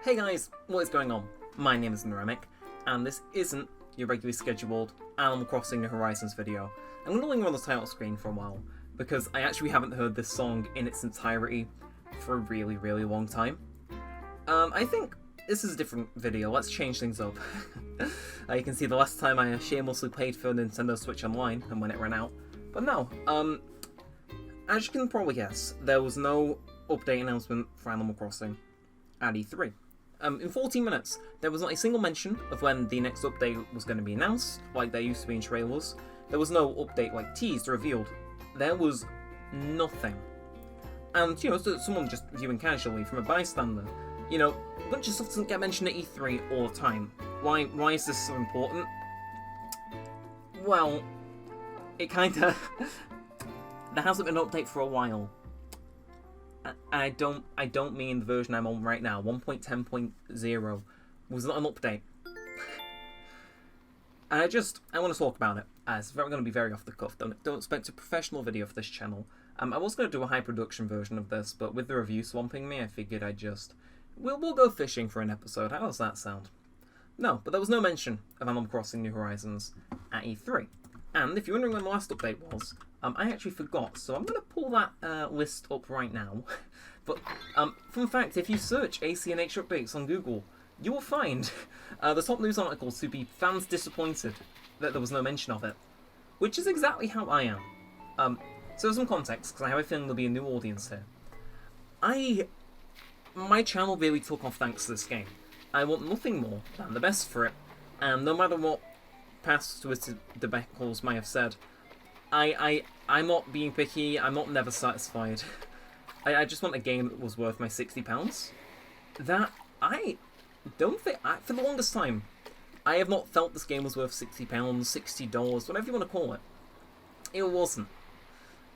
Hey guys, what is going on? My name is Neremik, and this isn't your regularly scheduled Animal Crossing New Horizons video. I'm going to linger on the title screen for a while, because I actually haven't heard this song in its entirety for a really long time. I think this is a different video, let's change things up. You can see the last time I shamelessly played for Nintendo Switch Online, and when it ran out. But no, as you can probably guess, there was no update announcement for Animal Crossing at E3. In 14 minutes, there was not a single mention of when the next update was going to be announced, like there used to be in trailers. There was no update like teased or revealed. There was nothing. And, you know, so someone just viewing casually from a bystander, you know, a bunch of stuff doesn't get mentioned at E3 all the time. Why is this so important? Well, it kinda... there hasn't been an update for a while. I don't mean the version I'm on right now. 1.10.0 was not an update. And I want to talk about it. It's going to be very off the cuff. Don't expect a professional video for this channel. I was going to do a high production version of this, but with the review swamping me, I figured we'll go fishing for an episode. How does that sound? No, but there was no mention of Animal Crossing New Horizons at E3. And if you're wondering when the last update was, I actually forgot, so I'm going to pull that list up right now. But, fun fact, if you search ACNH updates on Google, you will find the top news article to be fans disappointed that there was no mention of it. Which is exactly how I am. So some context, because I have a feeling there'll be a new audience here. My channel really took off thanks to this game. I want nothing more than the best for it, and no matter what past Twitter debacles may have said, I'm not being picky, I'm not never satisfied. I just want a game that was worth my £60. That, I don't think, for the longest time, I have not felt this game was worth £60, $60, whatever you want to call it. It wasn't.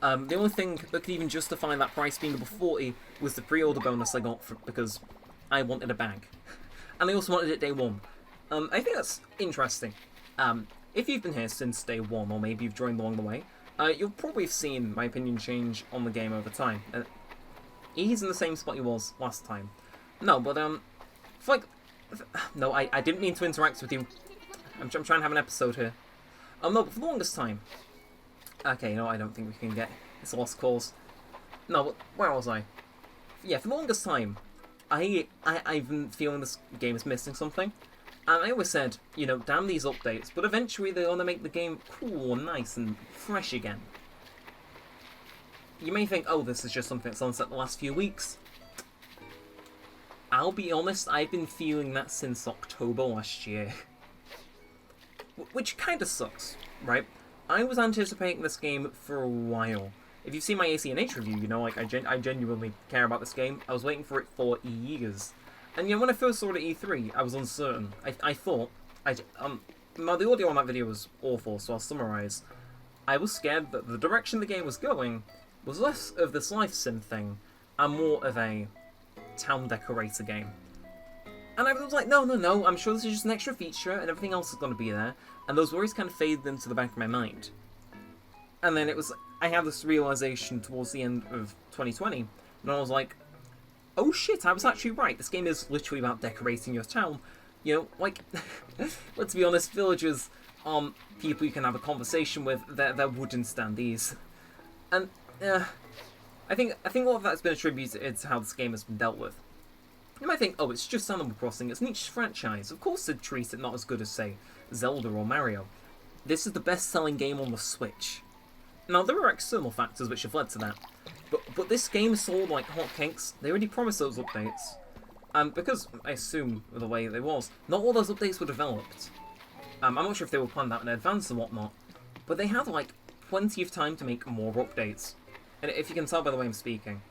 The only thing that could even justify that price being above 40 was the pre-order bonus I got because I wanted a bag. And I also wanted it day one. I think that's interesting. If you've been here since day one, or maybe you've joined along the way, you'll probably have seen my opinion change on the game over time. He's in the same spot he was last time. No, but, no, I didn't mean to interact with you. I'm trying to have an episode here. No, but for the longest time... Okay, no, I don't think we can get... It's a lost cause. No, but where was I? Yeah, for the longest time, I've been feeling this game is missing something. And I always said, you know, damn these updates, but eventually they want to make the game cool and nice and fresh again. You may think, oh, this is just something that's on set the last few weeks. I'll be honest, I've been feeling that since October last year. Which kind of sucks, right? I was anticipating this game for a while. If you've seen my ACNH review, you know, like, I genuinely care about this game. I was waiting for it for years. And, you know, when I first saw it at E3, I was uncertain. I thought... Now, the audio on that video was awful, so I'll summarise. I was scared that the direction the game was going was less of this life sim thing, and more of a town decorator game. And I was like, no, I'm sure this is just an extra feature, and everything else is going to be there. And those worries kind of faded into the back of my mind. And then it was... I had this realisation towards the end of 2020, and I was like, oh shit, I was actually right. This game is literally about decorating your town. You know, like, let's be honest, villagers aren't people you can have a conversation with. They're wooden standees. And, I think a lot of that's been attributed to how this game has been dealt with. You might think, oh, it's just Animal Crossing, it's a niche franchise. Of course they'd treat it not as good as, say, Zelda or Mario. This is the best-selling game on the Switch. Now, there are external factors which have led to that. But this game sold like hotcakes. They already promised those updates. And because, I assume, the way they was, not all those updates were developed. I'm not sure if they were planned out in advance and whatnot. But they had, like, plenty of time to make more updates. And if you can tell by the way I'm speaking,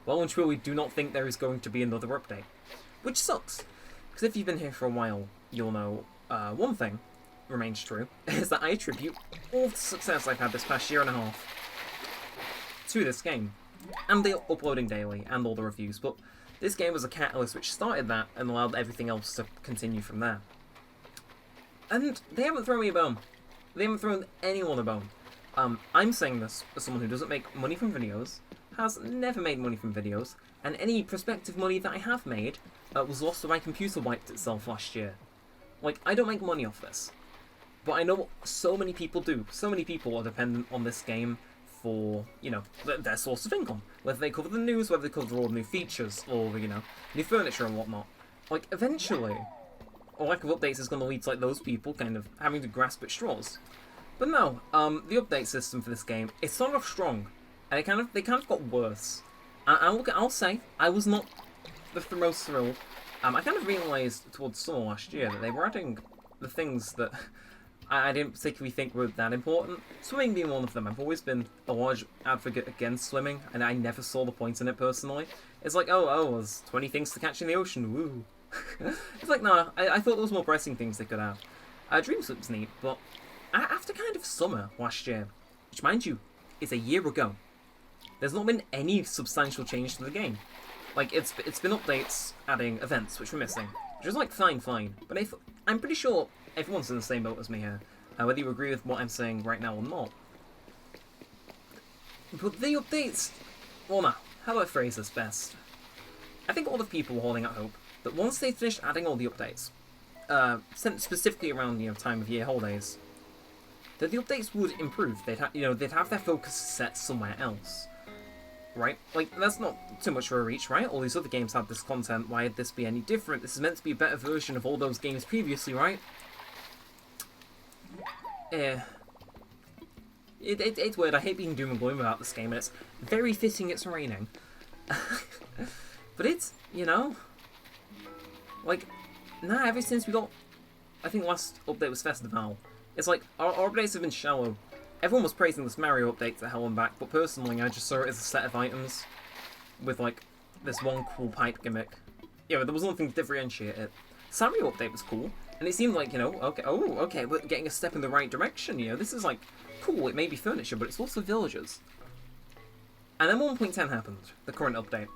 well and truly do not think there is going to be another update. Which sucks. Because if you've been here for a while, you'll know one thing remains true, is that I attribute all the success I've had this past year and a half to this game. And the uploading daily, and all the reviews, but this game was a catalyst which started that and allowed everything else to continue from there. And they haven't thrown me a bone. They haven't thrown anyone a bone. I'm saying this as someone who doesn't make money from videos, has never made money from videos, and any prospective money that I have made was lost when my computer wiped itself last year. Like, I don't make money off this. But I know so many people do. So many people are dependent on this game for, you know, their source of income. Whether they cover the news, whether they cover all the new features, or, you know, new furniture and whatnot. Like, eventually, a lack of updates is going to lead to, like, those people kind of having to grasp at straws. But no, the update system for this game, it's sort of strong. And they kind of got worse. I'll say, I was not the most thrilled. I kind of realised towards summer last year that they were adding the things that I didn't particularly think were that important. Swimming being one of them. I've always been a large advocate against swimming, and I never saw the point in it personally. It's like, oh, there's 20 things to catch in the ocean, woo. It's like, nah, I thought there was more pressing things they could have. Dream Sweep's neat, but after kind of summer last year, which mind you, is a year ago, there's not been any substantial change to the game. Like, it's been updates adding events, which we're missing. Which is like, fine. But I'm pretty sure everyone's in the same boat as me here. Whether you agree with what I'm saying right now or not. But the updates... Well, now, how do I phrase this best? I think a lot of people were holding out hope that once they finished adding all the updates, sent specifically around, you know, time of year holidays, that the updates would improve. They'd have their focus set somewhere else. Right? Like, that's not too much for a reach, right? All these other games have this content, why would this be any different? This is meant to be a better version of all those games previously, right? It's weird, I hate being doom and gloom about this game, and it's very fitting it's raining. But it's, you know... Like, nah, ever since we got... I think last update was Festival. It's like, our updates have been shallow. Everyone was praising this Mario update to hell and back, but personally I just saw it as a set of items with, like, this one cool pipe gimmick. Yeah, but there was nothing to differentiate it. Sario update was cool, and it seemed like, you know, okay, we're getting a step in the right direction, you know, this is, like, cool, it may be furniture, but it's also villagers. And then 1.10 happened, the current update,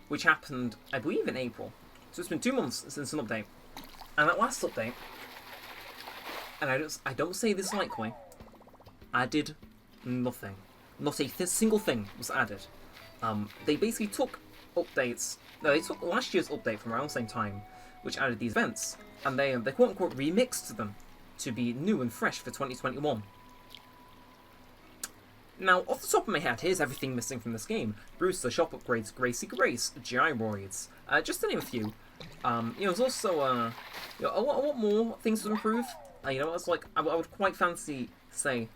which happened, I believe, in April. So it's been 2 months since an update. And that last update, and I don't say this lightly, added nothing. Not a single thing was added. They basically took updates. No, they took last year's update from around the same time, which added these events, and they quote unquote remixed them to be new and fresh for 2021. Now, off the top of my head, here's everything missing from this game: Brewster, shop upgrades, Gracie Grace, gyroids, just to name a few. There's also a lot more things to improve. It's like I would quite fancy say,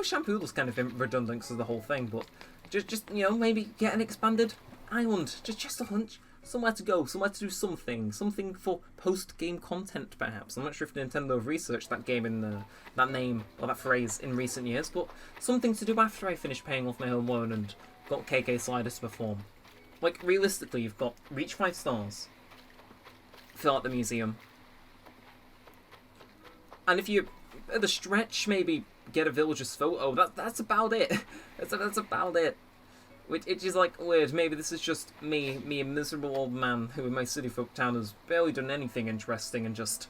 shampoo was kind of redundant because of the whole thing, but just maybe get an expanded island, just a hunch, somewhere to go, somewhere to do something for post-game content perhaps. I'm not sure if Nintendo have researched that game in that name or that phrase in recent years, but something to do after I finish paying off my home loan and got KK Sliders to perform. Like, realistically, you've got reach 5 stars, fill out the museum, and if you at the stretch maybe get a villager's photo, that's about it. That's about it. Which is like weird. Maybe this is just me, a miserable old man who in my city folk town has barely done anything interesting and just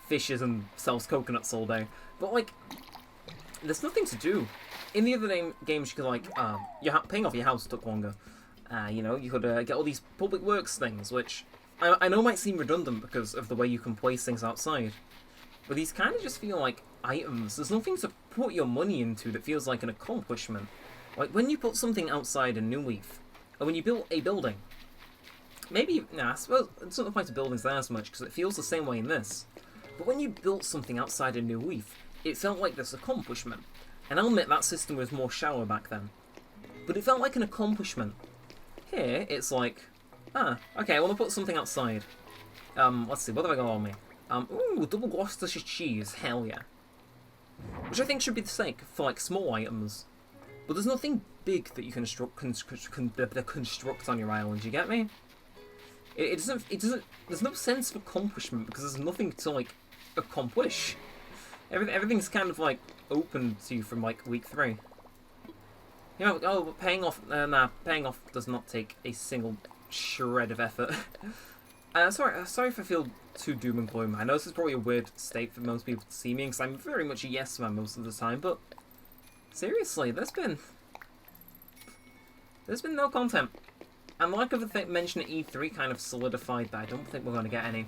fishes and sells coconuts all day. But like, there's nothing to do. In the other games, you could like, paying off your house took longer. You could get all these public works things, which I know might seem redundant because of the way you can place things outside. But these kind of just feel like items. There's nothing to put your money into that feels like an accomplishment. Like when you put something outside a New Leaf, or when you build a building, I suppose it's not apply to buildings there as much because it feels the same way in this. But when you built something outside a New Leaf, it felt like this accomplishment. And I'll admit that system was more shallow back then. But it felt like an accomplishment. Here, it's like, okay, I want to put something outside. Let's see, what have I got on me? Double Gloucestershire cheese, hell yeah. Which I think should be the sake for like small items. But there's nothing big that you can construct on your island, you get me? It doesn't, there's no sense of accomplishment because there's nothing to like accomplish. Everything's kind of like open to you from like week 3. Paying off does not take a single shred of effort. Sorry if I feel too doom and gloom. I know this is probably a weird state for most people to see me because I'm very much a yes man most of the time, but seriously, there's been There's been no content. And like of the mention at E3 kind of solidified that I don't think we're going to get any.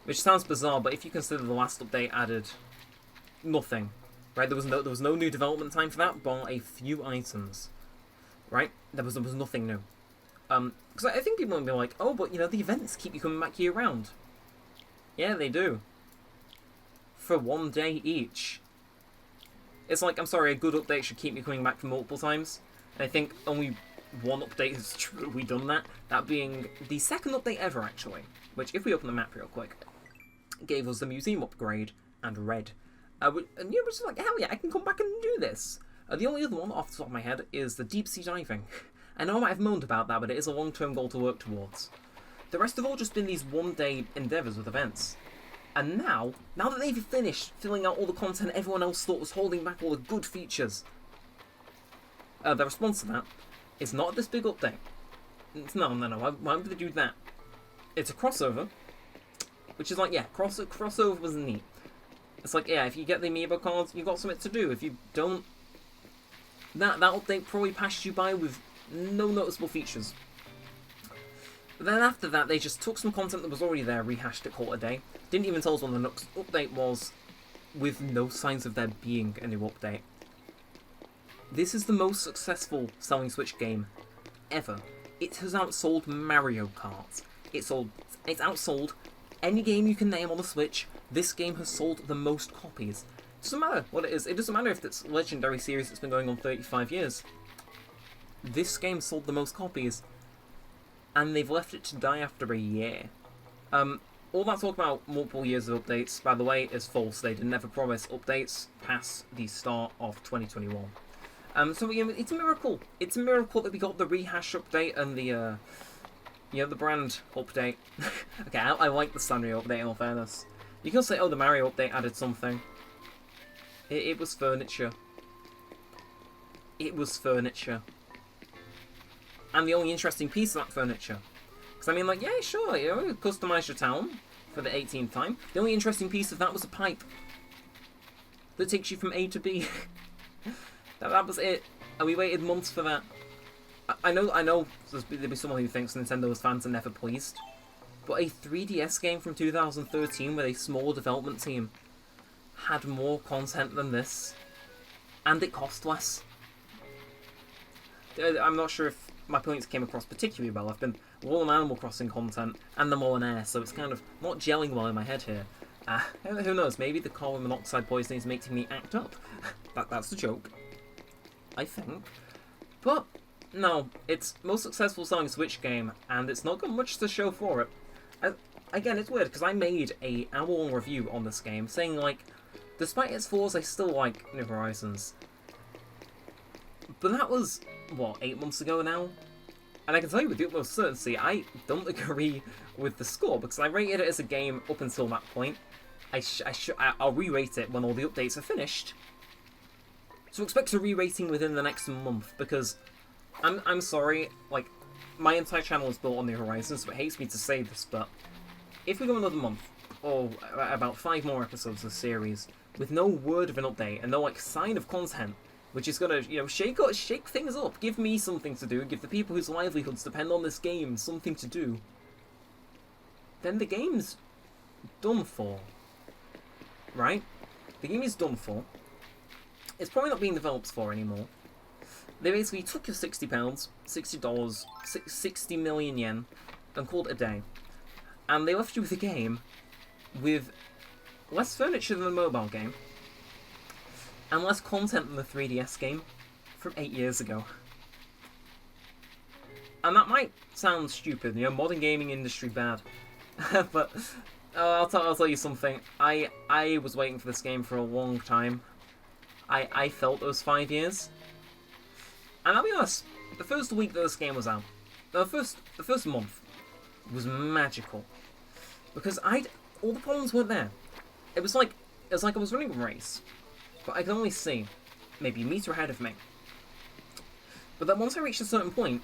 Which sounds bizarre, but if you consider the last update added nothing, right? There was no new development time for that, but a few items, right? There was nothing new. Because I think people will be like, oh, but you know the events keep you coming back year round. Yeah, they do. For 1 day each. It's like, I'm sorry, a good update should keep me coming back for multiple times. And I think only one update has truly done that. That being the second update ever, actually. Which, if we open the map real quick, gave us the museum upgrade and red. And you were just like, hell yeah, I can come back and do this. The only other one off the top of my head is the deep sea diving. I know I might have moaned about that, but it is a long-term goal to work towards. The rest have all just been these one-day endeavours with events. And now that they've finished filling out all the content everyone else thought was holding back all the good features, the response to that is not this big update. No, why would they do that? It's a crossover, which is like, yeah, crossover was neat. It's like, yeah, if you get the amiibo cards, you've got something to do. If you don't, that update probably passed you by with no noticeable features. But then after that, they just took some content that was already there, rehashed it, called it a day. Didn't even tell us what the next update was, with no signs of there being a new update. This is the most successful selling Switch game ever. It has outsold Mario Kart. It's outsold any game you can name on the Switch. This game has sold the most copies. It doesn't matter what it is. It doesn't matter if it's a legendary series that's been going on 35 years. This game sold the most copies, and they've left it to die after a year. All that talk about multiple years of updates, by the way, is false. They did never promise updates past the start of 2021. So you know, it's a miracle. It's a miracle that we got the rehash update and the the brand update. Okay, I like the Sanrio update in all fairness. You can say, oh, the Mario update added something. It was furniture. It was furniture. And the only interesting piece of that furniture. Because I mean, like, yeah, sure, you know, customise your town for the 18th time. The only interesting piece of that was a pipe that takes you from A to B. that was it. And we waited months for that. I know there'll be someone who thinks Nintendo's fans are never pleased. But a 3DS game from 2013 with a small development team had more content than this. And it cost less. I'm not sure if my points came across particularly well. I've been all on Animal Crossing content and them all on air, so it's kind of not gelling well in my head here. Who knows, maybe the carbon monoxide poisoning is making me act up. That's the joke. I think. But, no, it's most successful selling Switch game, and it's not got much to show for it. Again, it's weird, because I made a hour-long review on this game, saying, like, despite its flaws, I still like New Horizons. But that was, what, 8 months ago now? And I can tell you with the utmost certainty, I don't agree with the score, because I rated it as a game up until that point. I'll re-rate it when all the updates are finished. So expect a re-rating within the next month, because I'm sorry, like, my entire channel is built on New Horizons, so it hates me to say this, but if we go another month, or about 5 more episodes of the series, with no word of an update, and no, like, sign of content, which is gonna, you know, shake things up, give me something to do, give the people whose livelihoods depend on this game something to do, then the game's done for. Right? The game is done for. It's probably not being developed for anymore. They basically took your £60, $60, 60 million yen, and called it a day. And they left you with a game with less furniture than the mobile game, and less content than the 3DS game from 8 years ago. And that might sound stupid, you know, modern gaming industry bad. But I'll tell you something. I was waiting for this game for a long time. I felt those 5 years. And I'll be honest, the first week that this game was out, the first month was magical. Because all the problems weren't there. It was like I was running a race, but I could only see maybe a meter ahead of me. But then once I reached a certain point,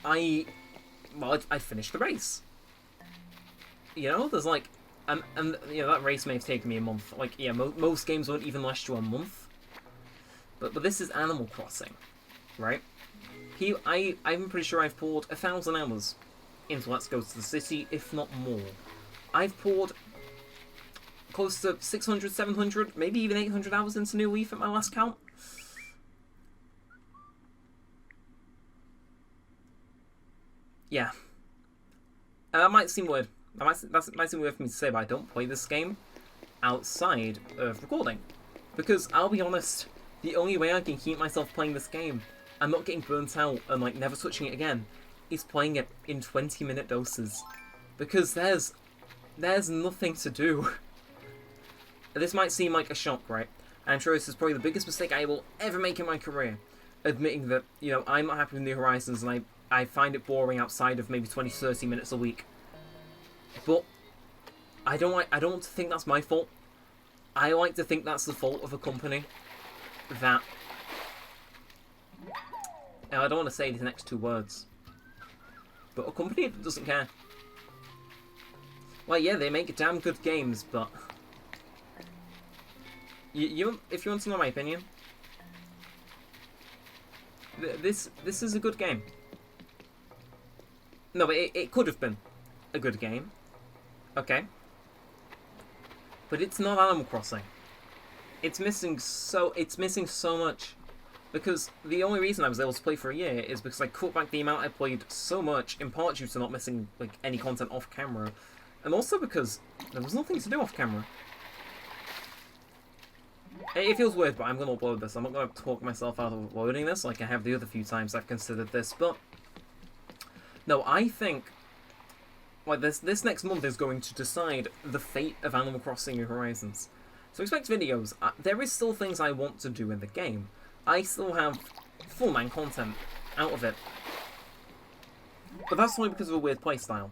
I finished the race. You know, there's like, and you know, that race may have taken me a month. Like, yeah, most games won't even last you a month. But this is Animal Crossing. right? I'm pretty sure I've poured 1,000 hours into Let's Go to the City, if not more. I've poured close to 600, 700, maybe even 800 hours into New Leaf at my last count. Yeah. And that might seem weird. That might seem weird for me to say, but I don't play this game outside of recording. Because, I'll be honest, the only way I can keep myself playing this game and not getting burnt out and, like, never switching it again is playing it in 20-minute doses. Because there's nothing to do. This might seem like a shock, right? I'm sure this is probably the biggest mistake I will ever make in my career. Admitting that, you know, I'm not happy with New Horizons and I find it boring outside of maybe 20-30 minutes a week. But I don't think that's my fault. I like to think that's the fault of a company that... Now, I don't want to say these next two words. But a company that doesn't care. Well, yeah, they make damn good games, but... if you want to know my opinion, this is a good game. No, but it could have been a good game. Okay. But it's not Animal Crossing. It's missing so much. Because the only reason I was able to play for a year is because I cut back the amount I played so much, in part due to not missing like any content off camera. And also because there was nothing to do off camera. It feels weird, but I'm going to upload this. I'm not going to talk myself out of uploading this like I have the other few times I've considered this, but... No, I think... Like, this next month is going to decide the fate of Animal Crossing New Horizons. So expect videos. There is still things I want to do in the game. I still have full-man content out of it. But that's only because of a weird playstyle.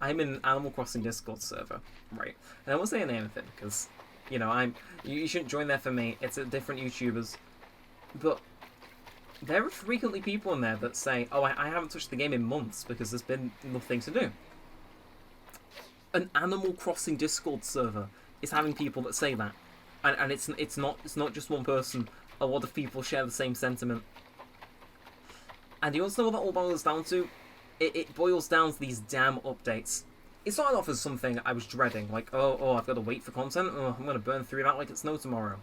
I'm in an Animal Crossing Discord server, right? And I won't say the name of it because... You know, you shouldn't join there for me. It's at different YouTubers. But there are frequently people in there that say, oh, I haven't touched the game in months because there's been nothing to do. An Animal Crossing Discord server is having people that say that. And it's not just one person. A lot of people share the same sentiment. And you also know what that all boils down to? It boils down to these damn updates. It started off as something I was dreading, like, oh, I've got to wait for content, oh, I'm going to burn through that like it's no tomorrow.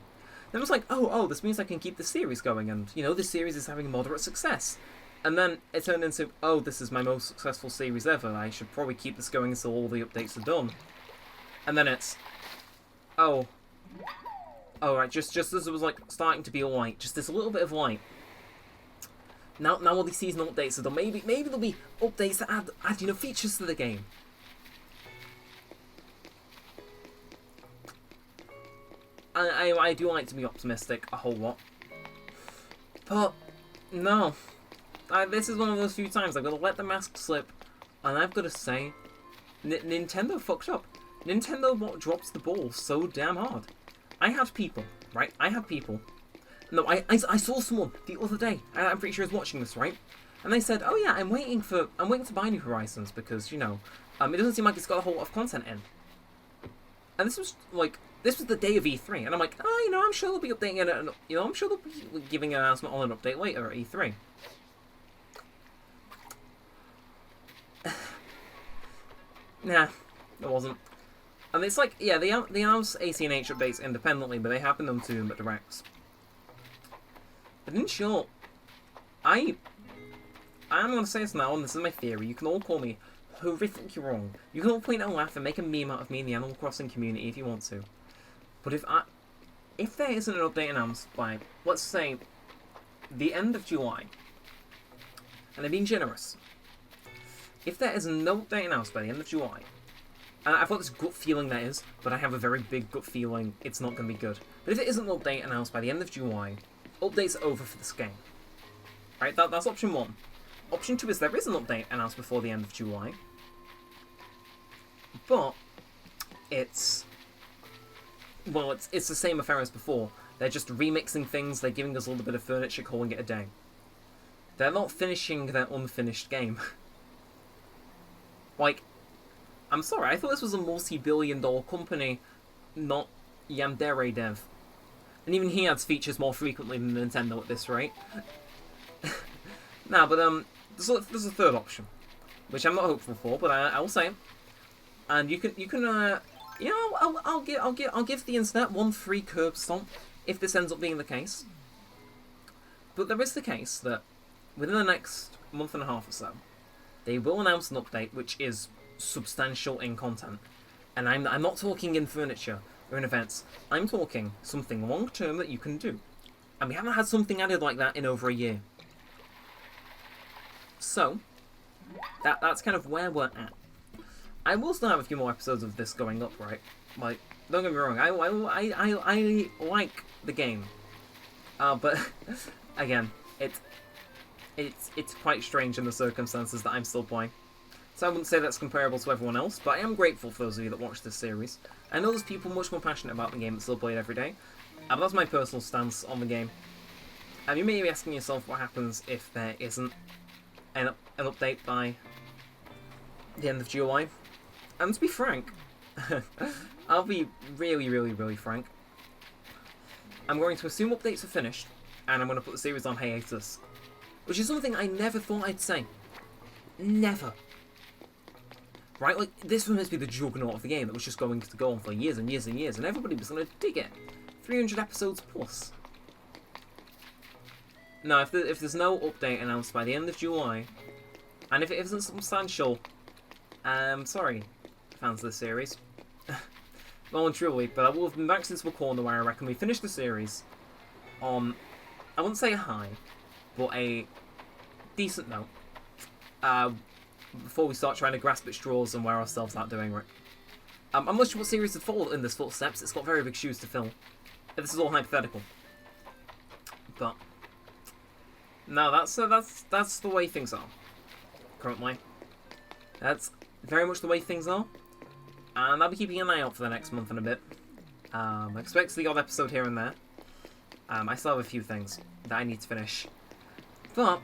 Then it was like, oh, this means I can keep the series going, and, you know, this series is having moderate success. And then it turned into, oh, this is my most successful series ever, I should probably keep this going until all the updates are done. And then it's, oh, right, just as it was, like, starting to be light, just this little bit of light. Now all these seasonal updates are done, maybe there'll be updates that add, you know, features to the game. I do like to be optimistic a whole lot. But, no. This is one of those few times I've got to let the mask slip. And I've got to say, Nintendo fucked up. Nintendo drops the ball so damn hard. I had people, right? No, I saw someone the other day. I'm pretty sure I was watching this, right? And they said, oh yeah, I'm waiting to buy New Horizons because, you know, it doesn't seem like it's got a whole lot of content in. And this was, like... This was the day of E3, and I'm like, oh, you know, I'm sure they'll be updating it, and, you know, I'm sure they'll be giving an announcement on an update later at E3. Nah, it wasn't. And it's like, yeah, they announce AC&H updates independently, but they happen them to them at directs. But in short, I'm going to say this now, and this is my theory, you can all call me horrifically wrong. You can all point and laugh and make a meme out of me in the Animal Crossing community if you want to. But if there isn't an update announced by, let's say, the end of July, and they're being generous, if there is no update announced by the end of July, and I've got this gut feeling there is, but I have a very big gut feeling it's not going to be good. But if it isn't an update announced by the end of July, updates are over for this game. Right, that's option one. Option two is there is an update announced before the end of July, but it's the same affair as before. They're just remixing things, they're giving us a little bit of furniture, calling it a day. They're not finishing their unfinished game. Like, I'm sorry, I thought this was a multi-billion-dollar company, not Yandere Dev. And even he adds features more frequently than Nintendo at this rate. Nah, but there's a third option, which I'm not hopeful for, but I will say it. And you can you know, I'll give the internet one free curb stomp if this ends up being the case. But there is the case that within the next month and a half or so, they will announce an update which is substantial in content. And I'm not talking in furniture or in events. I'm talking something long term that you can do. And we haven't had something added like that in over a year. So, that's kind of where we're at. I will still have a few more episodes of this going up, right? Like, don't get me wrong, I like the game. But, again, it's quite strange in the circumstances that I'm still playing. So I wouldn't say that's comparable to everyone else, but I am grateful for those of you that watch this series. I know there's people much more passionate about the game that still play it every day. But that's my personal stance on the game. And you may be asking yourself what happens if there isn't an update by the end of July. And to be frank, I'll be really frank. I'm going to assume updates are finished, and I'm going to put the series on hiatus. Which is something I never thought I'd say. Never. Right, like, this was meant to be the juggernaut of the game that was just going to go on for years and years and years, and everybody was going to dig it. 300 episodes plus. Now, if there's no update announced by the end of July, and if it isn't substantial, sorry, fans of this series. Well and truly, but I will have been back since the corner where I reckon we finished the series on, I wouldn't say a high, but a decent note. Before we start trying to grasp at straws and wear ourselves out doing it. I'm not sure what series would follow in this footsteps. It's got very big shoes to fill. This is all hypothetical. But no, that's the way things are currently. That's very much the way things are, and I'll be keeping an eye out for the next month and a bit. I expect the odd episode here and there. I still have a few things that I need to finish, but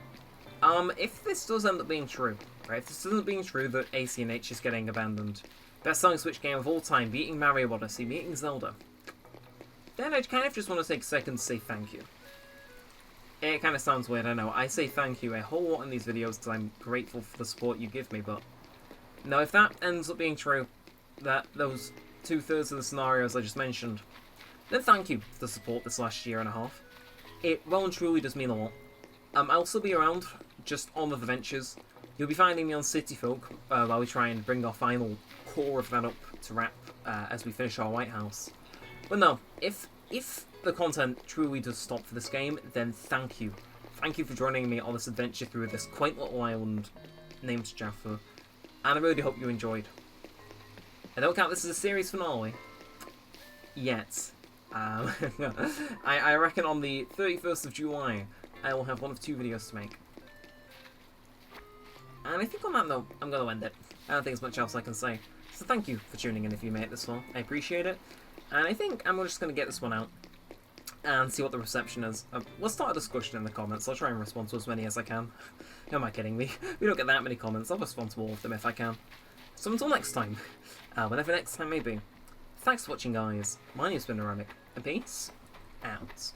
if this does end up being true, right? If this isn't being true that ACNH is getting abandoned, best-selling Switch game of all time, beating Mario Odyssey, beating Zelda, then I kind of just want to take a second to say thank you. It kind of sounds weird, I know. I say thank you a whole lot in these videos because I'm grateful for the support you give me, but no, if that ends up being true, that those 2/3 of the scenarios I just mentioned, then thank you for the support this last year and a half. It well and truly does mean a lot. I'll still be around, just on the ventures. You'll be finding me on City Folk while we try and bring our final core of that up to wrap as we finish our White House. But no, if the content truly does stop for this game, then thank you. Thank you for joining me on this adventure through this quaint little island named Jaffa, and I really hope you enjoyed. I don't count this as a series finale yet. I reckon on the 31st of July, I will have one of two videos to make. And I think on that note, I'm going to end it. I don't think there's much else I can say. So thank you for tuning in if you made it this far. I appreciate it. And I think I'm just going to get this one out and see what the reception is. Let's start a discussion in the comments. I'll try and respond to as many as I can. Who am I kidding me? We don't get that many comments. I'll respond to all of them if I can. So until next time, whenever next time may be. Thanks for watching, guys. My name's been Neremik, and peace out.